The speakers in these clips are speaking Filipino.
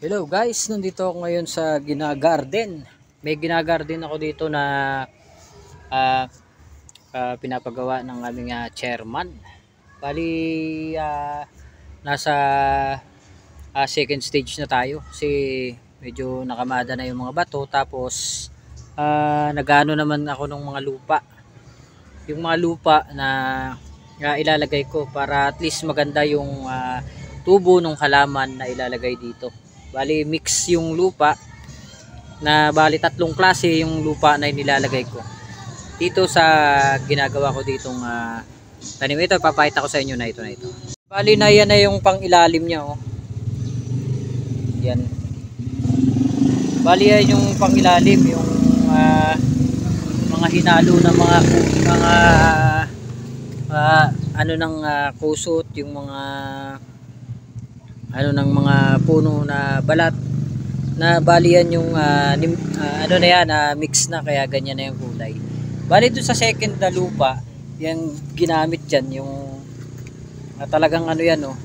Hello guys, nandito ako ngayon sa Ginagarden. May ginagarden ako dito na ah, pinapagawa ng aming chairman. Bali, nasa second stage na tayo kasi medyo nakamada na yung mga bato. Tapos nagano naman ako ng mga lupa. Yung mga lupa na ilalagay ko para at least maganda yung tubo ng halaman na ilalagay dito. Bali mix yung lupa na bali tatlong klase yung lupa na inilalagay ko dito sa ginagawa ko ditong tanim. Ito papakita ko sa inyo na ito. Bali na yan na yung pang ilalim niya, oh. Yan. Bali yan yung pang ilalim, yung mga hinalo na mga ano ng kusot, yung mga ano ng mga puno na balat na bali yan yung ano na yan, mix na kaya ganyan na yung kulay. Bali doon sa second na lupa, yung ginamit dyan yung talagang ano yan, oh,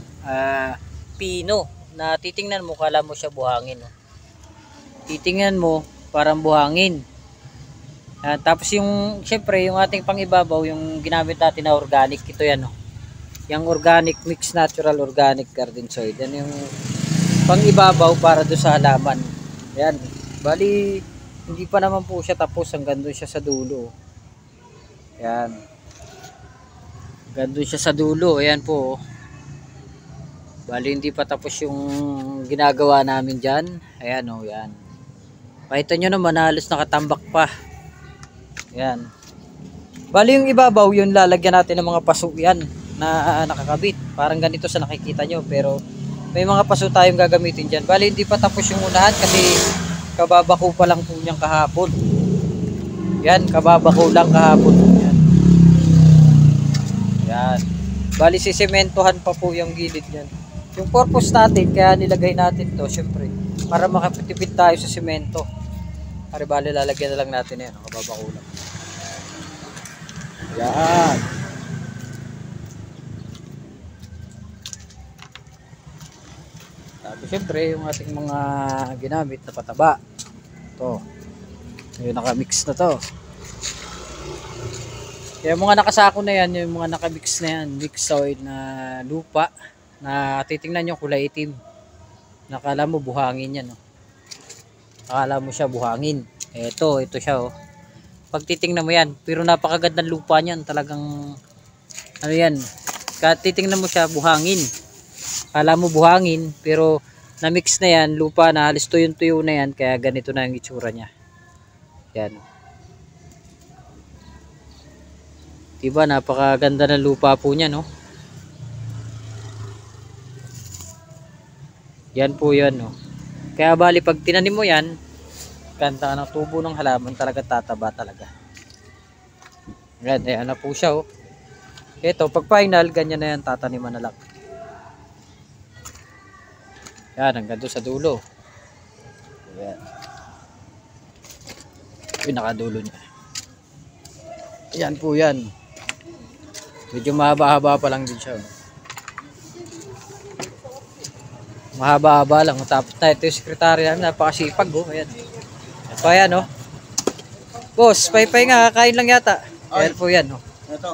pino na titingnan mo kala mo siya buhangin, oh. Titingnan mo parang buhangin. Tapos yung syempre yung ating pangibabaw yung ginamit natin na organic, ito yan, oh. Yung organic mix natural organic garden soil. Yan yung pangibabaw para do sa halaman. Yan. Bali hindi pa naman po siya tapos, hanggang doon siya sa dulo. Yan. Hanggang doon siya sa dulo. Ayan po. Bali hindi pa tapos yung ginagawa namin diyan. Ayan, oh, yan. Pakita nyo naman halos nakatambak pa. Yan. Bali yung ibabaw yun lalagyan natin ng mga paso yan na nakakabit. Parang ganito sa nakikita nyo, pero may mga paso tayong gagamitin dyan. Bali hindi pa tapos yung unahan kasi kababako pa lang po niyang kahapon. Yan, kababako lang kahapon. Yan. Yan. Bali sisementohan pa po yung gilid niyan. Yung purpose natin kaya nilagay natin to syempre para makapitipid tayo sa semento. Para bali lalagyan na lang natin yan, kababako lang. Yan. Tapos syempre yung ating mga ginamit na pataba, ito yung nakamix na to. Kaya mga nakasako na yan, yung mga nakamix na yan, mix soil na lupa na titingnan nyo kulay itim, nakala mo buhangin yan, oh. Akala mo siya buhangin. Ito siya, oh. Pag titingnan mo yan, pero napakagandang lupa niyan, talagang ano yan, titingnan mo siya buhangin. Kala mo buhangin, pero na-mix na yan, lupa na, halos tuyo na yan, kaya ganito na yung itsura niya. Yan. Diba, napakaganda ng lupa po niya, no? Yan po yan, no? Kaya bali, pag tinanim mo yan, ganda ng tubo ng halaman, talaga tataba talaga. Yan, ayan na po siya, oh. Ito, pag final, ganyan na yan, tataniman na lang. Yan, hanggang doon sa dulo. Yan. Yung nakadulo niya. Yan po yan. Medyo mahaba-haba pa lang din siya. Mahaba-haba lang. Tapos na ito yung sekretary namin. Napakasipag, oh. Ayan. So, ayan, oh. Boss, pay-pay nga. Kakain lang yata. Ayan po yan, oh. Ito.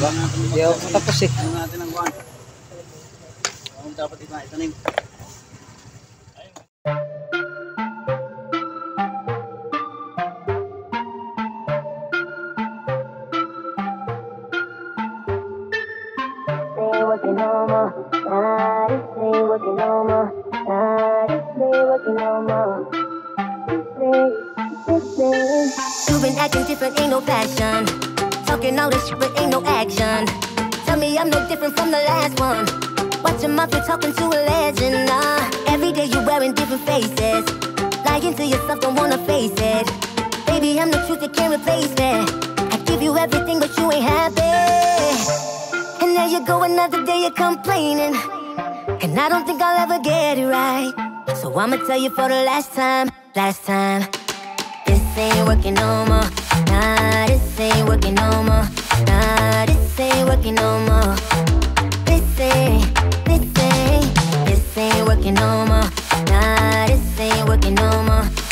Diba? Hindi ako tapos, eh. Ano natin ang buwan? Dapat itanim. You've been acting different, ain't no passion. Talking all this shit, but ain't no action. Tell me I'm no different from the last one. Watch your mouth, you're talking to a legend, nah. Every day you're wearing different faces. Lying to yourself, don't wanna face it. Baby, I'm the truth, you can't replace it. I give you everything, but you ain't happy. And there you go, another day you're complaining. And I don't think I'll ever get it right. So I'ma tell you for the last time. This ain't working no more. Nah, this ain't working no more. Nah, this ain't working no more. This ain't working no more. Nah, this ain't working no more.